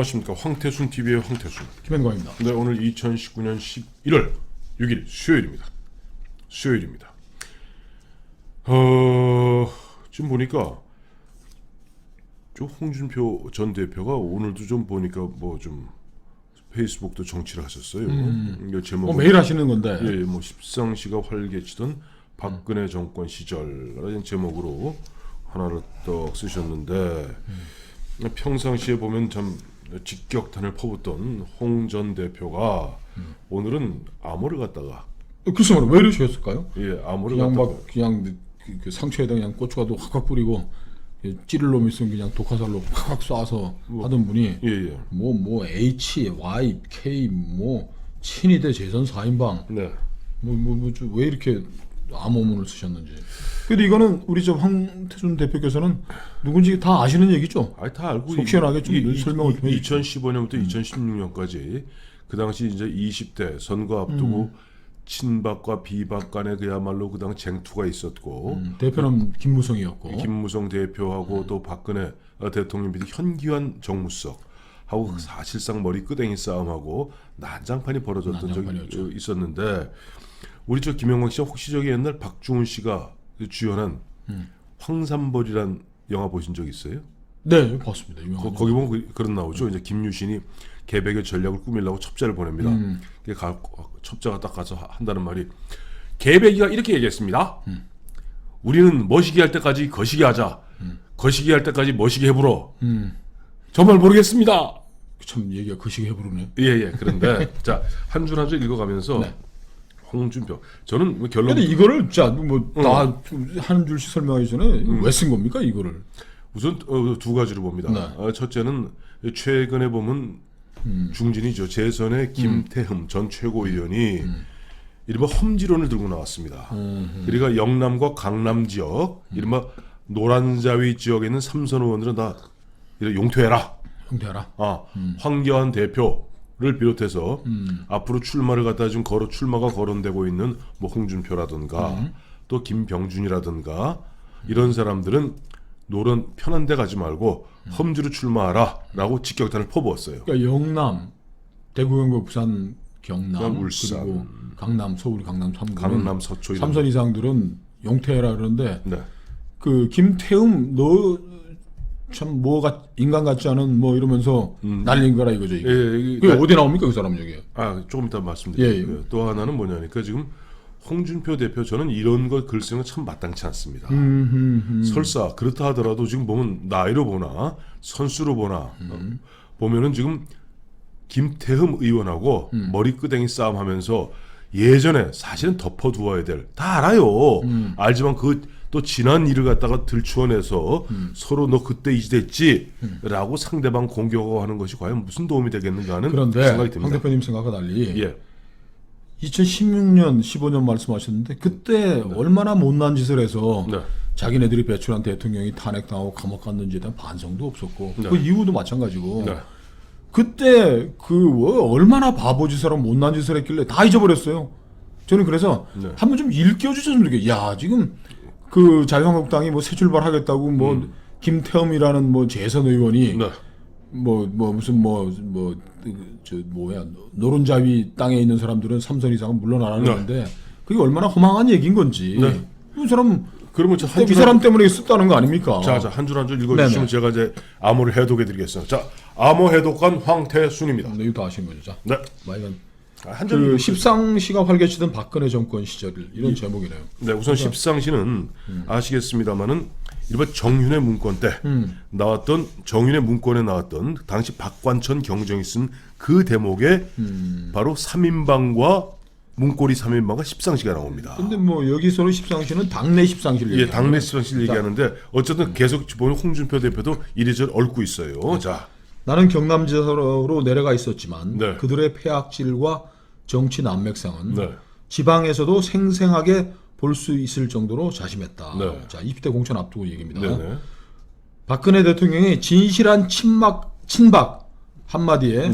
안녕하십니까. 황태순 TV의 황태순 김현광입니다. 네, 오늘 2019년 11월 6일 수요일입니다. 지금 보니까 홍준표 전 대표가 오늘도 좀 보니까 뭐 좀 페이스북도 정치를 하셨어요. 제목 매일 하시는 건데. 예, 뭐 십상시가 활개치던 박근혜 정권 시절이라는 제목으로 하나를 떡 쓰셨는데 평상시에 보면 참 직격탄을 퍼붓던 홍 전 대표가 오늘은 암호를 갖다가 글쎄 말이야, 왜 이러셨을까요? 예, 암호를 그냥 갖다가 막 그냥 그 상처에다 그냥 고춧가루 확확 뿌리고 찌를 놈 있으면 그냥 독화살로 확확 쏴서 하던 분이 예. 뭐 H, Y, K 뭐 친위대 재선 4인방 네. 왜 이렇게 암호문을 쓰셨는지. 근데 이거는 우리 저 황태순 대표께서는 누군지 다 아시는 얘기죠? 아니 다 알고 속 시원하게 좀 설명을 좀 해주시죠. 2015년부터 2016년까지 그 당시 이제 20대 선거 앞두고 친박과 비박 간에 그야말로 그당 쟁투가 있었고 대표는 김무성이었고 김무성 대표하고 또 박근혜 대통령 밑에 현기환 정무수석 하고 사실상 머리 끄댕이 싸움하고 난장판이 벌어졌던 적이 있었는데 우리 저 김영광 씨가 혹시 저기 옛날 박중훈 씨가 주연한 황산벌이란 영화 보신 적 있어요? 네, 봤습니다. 거기 보면 그런 나오죠. 이제 김유신이 개백의 전략을 꾸미려고 첩자를 보냅니다. 첩자가 딱 가서 한다는 말이 개백이가 이렇게 얘기했습니다. 우리는 머시기 할 때까지 거시기 하자. 거시기 할 때까지 머시기 해부러. 정말 모르겠습니다. 참 얘기가 거시기 해부르네. 예. 그런데 자, 한 줄 한 줄 읽어가면서 네. 홍준표. 저는 뭐 결론. 근데 이거를 다 한 줄씩 설명하기 전에 왜 쓴 겁니까 이거를? 우선 두 가지로 봅니다. 네. 첫째는 최근에 보면 중진이죠. 재선의 김태흠 전 최고위원이 이른바 험지론을 들고 나왔습니다. 그러니까 영남과 강남 지역, 이른바 노란자위 지역에 있는 삼선 의원들은 다 용퇴해라. 황교안 대표를 비롯해서 앞으로 출마를 갖다 지금 출마가 거론되고 있는 뭐 홍준표라든가 또 김병준이라든가 이런 사람들은 노론 편한 데 가지 말고 험지로 출마하라라고 직격탄을 퍼부었어요. 그러니까 영남, 대구, 경북, 부산, 경남, 울산, 그리고 강남, 서울, 강남 3군, 강남, 서초 3선 이상들은 용퇴해라 그러는데 네. 그 김태흠 너 참 뭐가 인간 같지 않은 뭐 이러면서 날린 거라 이거죠. 이게. 그게 어디 나옵니까 그 사람 저기? 조금 이따 말씀드릴게요. 또 하나는 뭐냐니까 지금 홍준표 대표 저는 이런 거 글 쓰는 건 참 마땅치 않습니다. 설사 그렇다 하더라도 지금 보면 나이로 보나 선수로 보나 보면은 지금 김태흠 의원하고 머리끄댕이 싸움하면서 예전에 사실은 덮어두어야 될 다 알아요. 알지만 그 또 지난 일을 갖다가 들추어내서 서로 너 그때 이지됐지라고 상대방 공격하고 하는 것이 과연 무슨 도움이 되겠는가 하는 그런데 생각이 듭니다. 황 대표님 생각과 달리 예. 2016년, 15년 말씀하셨는데 그때 얼마나 못난 짓을 해서 자기네들이 배출한 대통령이 탄핵당하고 감옥 갔는지에 대한 반성도 없었고 그 이후도 마찬가지고 그때 얼마나 바보짓을 하고 못난 짓을 했길래 다 잊어버렸어요. 저는 그래서 한번 좀 일깨워주셨으면 좋겠어요. 야, 지금 그 자유한국당이 뭐 새 출발하겠다고 뭐 김태흠이라는 뭐 재선 의원이 노른자위 땅에 있는 사람들은 3선 이상은 물러나라는데 그게 얼마나 허망한 얘기인 건지. 이 사람 그러면 이 사람 때문에 썼다는 거 아닙니까? 자, 한 줄 한 줄 읽어주시면 제가 이제 암호를 해독해드리겠습니다. 자, 암호 해독관 황태순입니다. 네, 이거 다 아시는 거죠? 자, 네. 그 십상시가 활개치던 박근혜 정권 시절 이런 제목이네요. 네, 우선 십상시는 아시겠습니다만은 일반 정윤의 문건 때 나왔던 정윤의 문건에 나왔던 당시 박관천 경정이 쓴 그 대목에 바로 3인방과 문고리 3인방과 십상시가 나옵니다. 근데 뭐 여기서는 십상시는 당내 십상시를 얘기하는 당내 십상시를 얘기하는데 어쨌든 계속 보면 홍준표 대표도 이리저리 얽고 있어요. 자, 나는 경남지사로 내려가 있었지만 그들의 폐악질과 정치 난맥상은 지방에서도 생생하게 볼 수 있을 정도로 자심했다. 자, 20대 공천 앞두고 얘기입니다. 박근혜 대통령의 진실한 친박 한마디에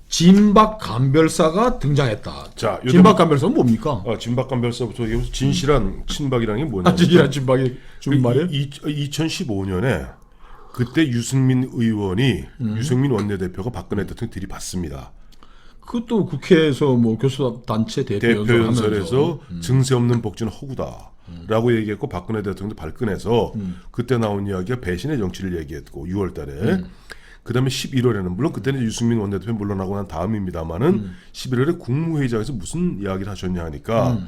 진박 간별사가 등장했다. 자, 진박 간별사는 뭡니까? 진박 간별사부터 얘기하면서 진실한 친박이라는 게 뭐냐? 진실한 친박이 준 말이에요? 2015년에 그때 유승민 원내대표가 박근혜 대통령 들이받습니다. 그것도 국회에서 뭐 교수단체 대표연설에서 증세 없는 복지는 허구다라고 얘기했고 박근혜 대통령도 발끈해서 그때 나온 이야기가 배신의 정치를 얘기했고 6월달에 그다음에 11월에는 물론 그때는 유승민 원내대표 물러나고 난 다음입니다만은 11월에 국무회의장에서 무슨 이야기를 하셨냐 하니까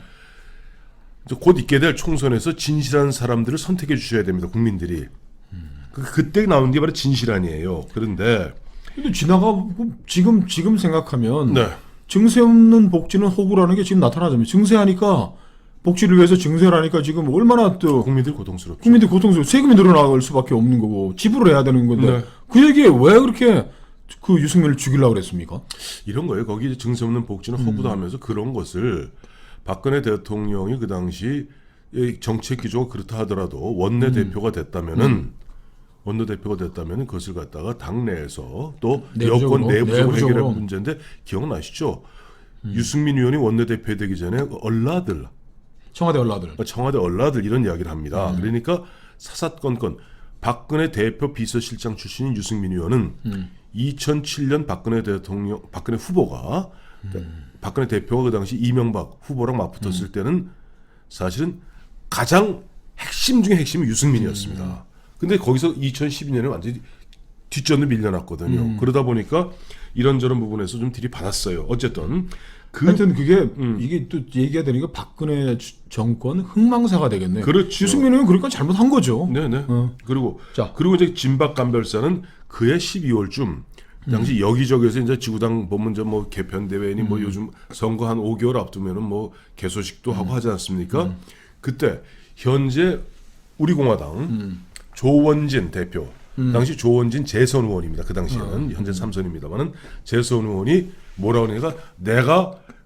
곧 있게 될 총선에서 진실한 사람들을 선택해 주셔야 됩니다. 국민들이. 그때 나온 게 바로 진실안이에요. 그런데 지나가고 지금 생각하면 네. 증세 없는 복지는 호구라는 게 지금 나타나잖아요. 증세하니까 복지를 위해서 증세를 하니까 지금 얼마나 또 국민들 고통스럽죠. 국민들 고통스러워 세금이 늘어날 수밖에 없는 거고 지불을 해야 되는 건데 네. 그 얘기에 왜 그렇게 그 유승민을 죽이려고 그랬습니까? 이런 거예요. 거기 증세 없는 복지는 허구다 하면서 그런 것을 박근혜 대통령이 그 당시 정책 기조가 그렇다 하더라도 원내대표가 됐다면은 그것을 갖다가 당내에서 또 여권 내부적으로 해결할 문제인데 기억나시죠? 유승민 의원이 원내대표 되기 전에 청와대 얼라들 이런 이야기를 합니다. 그러니까 사사건건 박근혜 대표 비서실장 출신인 유승민 의원은 2007년 박근혜 후보가 박근혜 대표가 그 당시 이명박 후보랑 맞붙었을 때는 사실은 가장 핵심 중에 핵심이 유승민이었습니다. 근데 거기서 2012년에 완전히 뒷전을 밀려났거든요. 그러다 보니까 이런저런 부분에서 좀 들이받았어요. 어쨌든 하여튼 그게 이게 또 얘기가 되니까 박근혜 정권 흥망사가 되겠네요. 그렇죠. 유승민 의원 그러니까 잘못한 거죠. 네네. 그리고 이제 진박 간별사는 그해 12월쯤 당시 여기저기에서 이제 지구당 보면 뭐 개편 대회니 뭐 요즘 선거 한 5개월 앞두면은 뭐 개소식도 하고 하지 않습니까? 그때 현재 우리공화당 조원진 대표, 당시 조원진 재선 의원입니다. 그 당시에는 현재 3선입니다만은 재선 의원이 뭐라고 하니까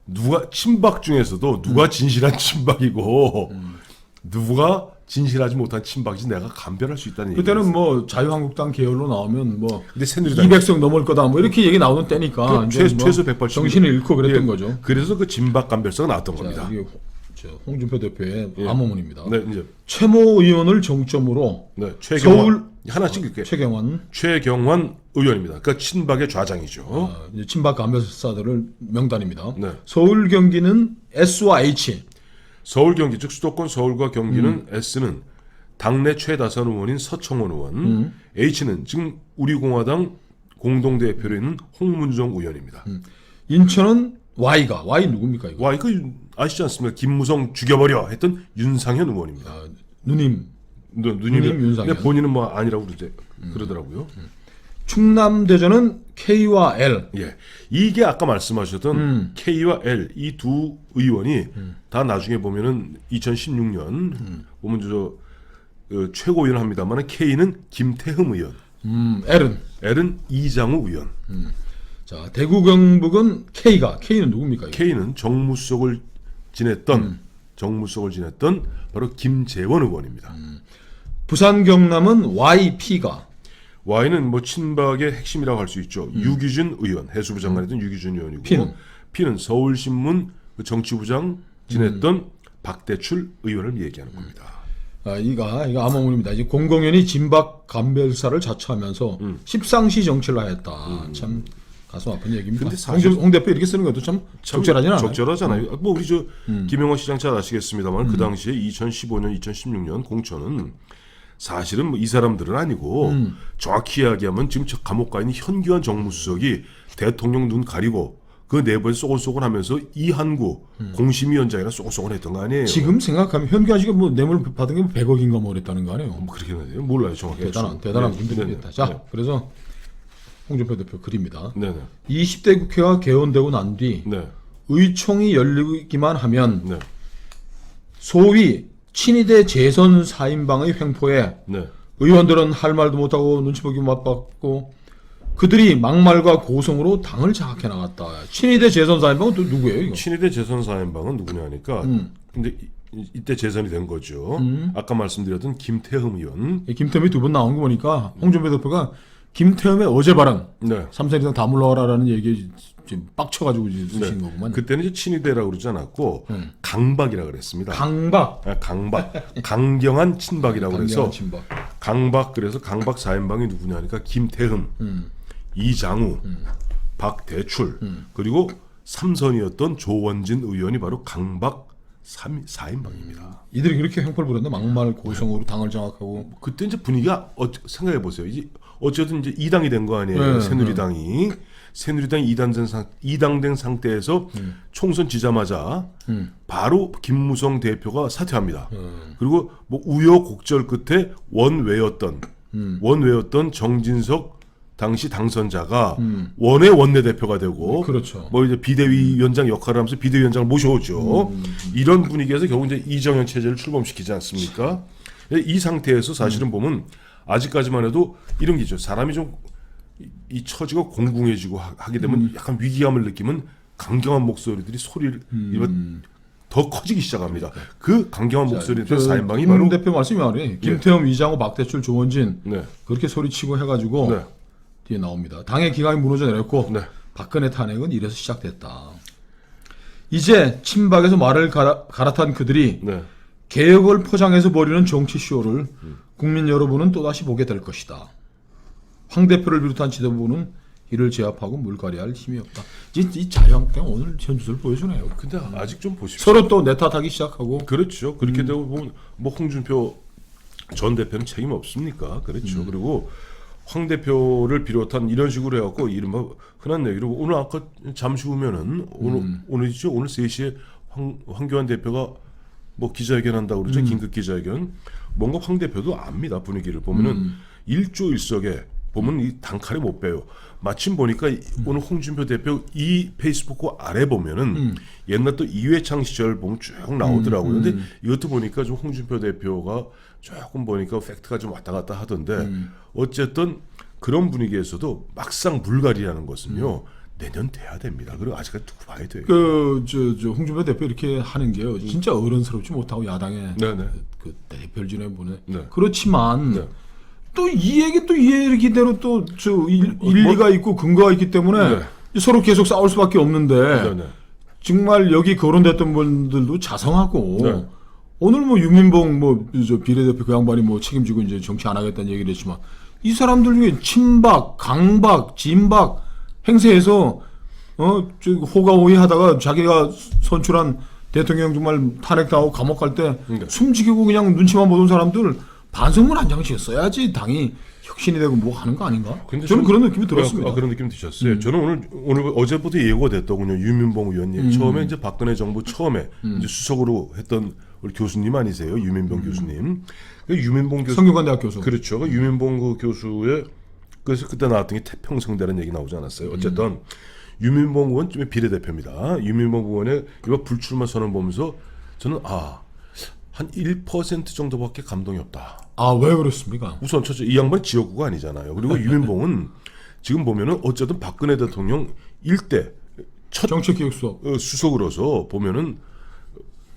누가 친박 중에서도 누가 진실한 친박이고 누가 진실하지 못한 친박이지 내가 감별할 수 있다는 얘기. 그때는 뭐 자유한국당 계열로 나오면 뭐 근데 새누리당 200석 넘을 거다 뭐 이렇게 얘기 나오는 때니까 최소 180 정신을 잃고 그랬던 거죠. 그래서 그 진박 간별사가 나왔던 겁니다. 이게 홍준표 대표의 암호문입니다. 네, 이제 최모 의원을 정점으로 서울 하나씩 이렇게 최경환 의원입니다. 그러니까 친박의 좌장이죠. 이제 친박 간별사들을 명단입니다. 네. 서울 경기는 S와 H. 서울 경기 즉 수도권 서울과 경기는 S는 당내 최다선 의원인 서청원 의원, H는 지금 우리공화당 공동대표로 있는 홍문종 의원입니다. 인천은 Y가 Y 누굽니까 이거? 와 이거 아시지 않습니까? 김무성 죽여버려 했던 윤상현 의원입니다. 누님 윤상현. 근데 본인은 뭐 아니라고 그러더라고요. 충남 대전은 K와 L. 예, 이게 아까 말씀하셨던 K와 L 이 두 의원이 다 나중에 보면은 2016년 보면 최고위원 합니다만 K는 김태흠 의원, L은 이장우 의원. 자 대구 경북은 K는 누굽니까? 이거? K는 정무수석을 지냈던 바로 김재원 의원입니다. 부산 경남은 YP가 Y는 뭐 친박의 핵심이라고 할 수 있죠. 유기준 의원, 해수부 장관이던 유기준 의원이고 P는 서울신문 정치부장 지냈던 박대출 의원을 얘기하는 겁니다. 이거 암호문입니다. 이제 공공연히 진박 간별사를 자처하면서 십상시 정치를 하였다. 참 가슴 아픈 얘기입니다. 근데 사실 홍 대표 이렇게 쓰는 것도 참 적절하진 않아요. 적절하잖아요. 뭐 우리 김영호 시장 잘 아시겠습니다만 그 당시에 2015년, 2016년 공천은 사실은 뭐 이 사람들은 아니고 정확히 이야기하면 지금 감옥 가 있는 현기환 정무수석이 대통령 눈 가리고 그 내부에 쏘곤쏘곤하면서 이한구 공심위원장이랑 쏘곤쏘곤 했던 거 아니에요. 지금 생각하면 현기환 씨가 뭐 뇌물 받은 게 100억인가 뭐 그랬다는 거 아니에요. 뭐 그렇게 해야 몰라요 정확히. 대단한 분들이겠다. 자, 그래서 홍준표 대표 글입니다. 네네. 20대 국회가 개원되고 난 뒤 의총이 열리기만 하면 소위 친위대 재선 4인방의 횡포에 의원들은 할 말도 못하고 눈치 보기 맞받고 그들이 막말과 고성으로 당을 장악해 나갔다. 친위대 재선 4인방은 또 누구예요? 이거? 친위대 재선 4인방은 누구냐 하니까 근데 이때 재선이 된 거죠. 아까 말씀드렸던 김태흠 의원. 김태흠이 두 번 나온 거 보니까 홍준표 대표가 김태흠의 어제 발언 삼선이상 다 물러와라라는 얘기 지금 빡쳐가지고 쓰신 거구만. 그때는 이제 친위대라고 그러지 않았고 강박이라고 그랬습니다. 강박. 강경한 친박이라고 그래서 친박. 강박 그래서 강박 4인방이 누구냐 하니까 김태흠, 이장우, 박대출 그리고 3선이었던 조원진 의원이 바로 강박 4인방입니다. 이들이 그렇게 형벌 부렸나? 막말 고성으로 당을 장악하고. 그때 이제 분위기가 생각해 보세요. 이제 어쨌든 이제 2당이 된 거 아니에요. 새누리당이. 새누리당이 2당 된 상태에서 총선 지자마자 바로 김무성 대표가 사퇴합니다. 그리고 뭐 우여곡절 끝에 원외였던 정진석 당시 당선자가 원의 원내대표가 되고 그렇죠. 뭐 이제 비대위원장 역할을 하면서 비대위원장을 모셔오죠. 이런 분위기에서 결국 이제 이정현 체제를 출범시키지 않습니까? 이 상태에서 사실은 보면 아직까지만 해도 이런 게 있죠. 사람이 좀 이 처지가 공공해지고 하게 되면 약간 위기감을 느끼면 강경한 목소리들이 소리를 더 커지기 시작합니다. 그 강경한 목소리들 사인방이 바로 대표 말씀이 말이 김태흠, 이장우, 박대출, 조원진 네. 그렇게 소리치고 해가지고 네. 뒤에 나옵니다. 당의 기강이 무너져 내렸고 네. 박근혜 탄핵은 이래서 시작됐다. 이제 친박에서 말을 갈아탄 그들이 네. 개혁을 포장해서 벌이는 정치 쇼를 국민 여러분은 또다시 보게 될 것이다. 황 대표를 비롯한 지도부는 이를 제압하고 물갈이할 힘이 없다. 이 자유한국당 오늘 현주소를 보여주네요. 근데 아직 좀 보십시오. 서로 또 내 탓하기 시작하고. 그렇죠. 그렇게 되고 보면 뭐 홍준표 전 대표는 책임 없습니까? 그렇죠. 그리고 황 대표를 비롯한 이런 식으로 해갖고 이른바 흔한 얘기로 오늘 아까 잠시 후면은 오늘이죠. 오늘 3시에 황교안 대표가 뭐 기자회견한다고 그러죠. 긴급 기자회견. 뭔가 황 대표도 압니다. 분위기를 보면은 일조일석에 보면 이 단칼에 못 빼요. 마침 보니까 오늘 홍준표 대표 이 페이스북 아래 보면은 옛날 또 이회창 시절 보면 쭉 나오더라고요. 근데 이것도 보니까 좀 홍준표 대표가 조금 보니까 팩트가 좀 왔다 갔다 하던데 어쨌든 그런 분위기에서도 막상 물갈이라는 것은요 내년 돼야 됩니다. 그리고 아직까지 두고 봐야 돼요. 저 홍준표 대표 이렇게 하는 게요 진짜 어른스럽지 못하고 야당의 네네. 그 대표진에 보내. 네. 그렇지만 네. 또 이 얘기 또 이 얘기대로 또 저 일리가 있고 근거가 있기 때문에 네. 서로 계속 싸울 수밖에 없는데 네네. 정말 여기 거론됐던 분들도 자성하고 네. 오늘 뭐 유민봉 뭐 저 비례대표 그 양반이 뭐 책임지고 이제 정치 안 하겠다는 얘기를 했지만 이 사람들 중에 친박, 강박, 진박 행세해서 저 호가호위하다가 자기가 선출한 대통령 정말 탄핵당하고 감옥 갈 때 숨지기고 그냥 눈치만 보던 사람들 반성문 한 장씩 써야지 당이 혁신이 되고 뭐 하는 거 아닌가? 저는 그런 느낌이 들었습니다. 그런 느낌 드셨어요. 저는 오늘 어제부터 예고가 됐더군요. 유민봉 의원님 처음에 이제 박근혜 정부 처음에 이제 수석으로 했던 우리 교수님 아니세요? 유민봉 교수님. 그 유민봉 교수 성균관대학 교수. 그렇죠. 그 유민봉 그 교수의 그래서 그때 나왔던 게 태평성대라는 얘기 나오지 않았어요. 어쨌든 유민봉 의원 좀 비례대표입니다. 유민봉 의원의 이번 불출마 선언 보면서 저는 한 1% 정도밖에 감동이 없다. 아, 왜 그렇습니까? 우선 첫째 이 양반 지역구가 아니잖아요. 그리고 유민봉은 지금 보면은 어쨌든 박근혜 대통령 일대 첫 정책기획수석 수석으로서 보면은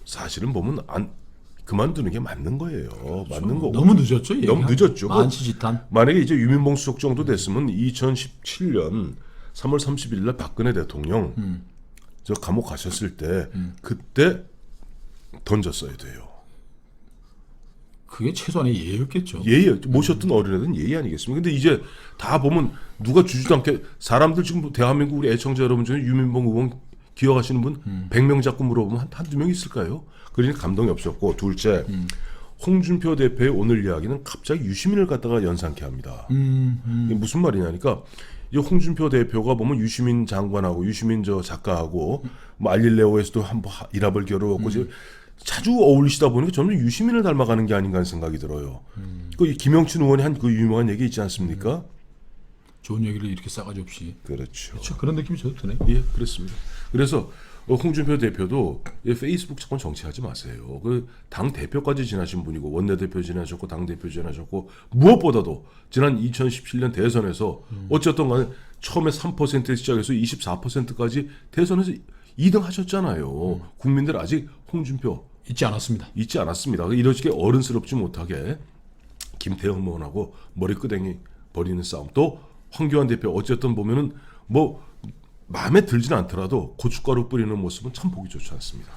사실은 보면 그만두는 게 맞는 거예요. 맞는 거고. 너무 늦었죠. 너무 늦었죠. 만시지탄. 만약에 이제 유민봉 수석 정도 됐으면 2017년 3월 30일 날 박근혜 대통령 저 감옥 가셨을 때 그때 던졌어야 돼요. 그게 최소한의 예의였겠죠. 예의 모셨던 어른애들은 예의 아니겠습니까? 근데 이제 다 보면 누가 주지도 않게 사람들 지금 대한민국 우리 애청자 여러분 중에 유민봉 의원 기억하시는 분 100명 잡고 물어보면 한두 명 있을까요? 그러니까 감동이 없었고 둘째 홍준표 대표의 오늘 이야기는 갑자기 유시민을 갖다가 연상케 합니다. 이게 무슨 말이냐니까 이 홍준표 대표가 보면 유시민 장관하고 유시민 저 작가하고 뭐 알릴레오에서도 한번 일합을 겨루었고 자주 어울리시다 보니까 저는 유시민을 닮아가는 게 아닌가 하는 생각이 들어요. 그 김영춘 의원이 한 그 유명한 얘기 있지 않습니까? 좋은 얘기를 이렇게 싸가지 없이. 그렇죠. 그렇죠. 그런 느낌이 저도 드네요. 예, 그렇습니다. 그래서 홍준표 대표도 페이스북 자꾸 정치하지 마세요. 그 당 대표까지 지나신 분이고 원내대표 지나셨고 당 대표 지나셨고 무엇보다도 지난 2017년 대선에서 어쨌든 간에 처음에 3% 시작해서 24%까지 대선에서 2등 하셨잖아요. 국민들 아직 홍준표 잊지 않았습니다. 잊지 않았습니다. 이렇게 어른스럽지 못하게 김태형 의원하고 머리끄댕이 벌이는 싸움 또 황교안 대표 어쨌든 보면은 뭐 마음에 들지는 않더라도 고춧가루 뿌리는 모습은 참 보기 좋지 않습니다.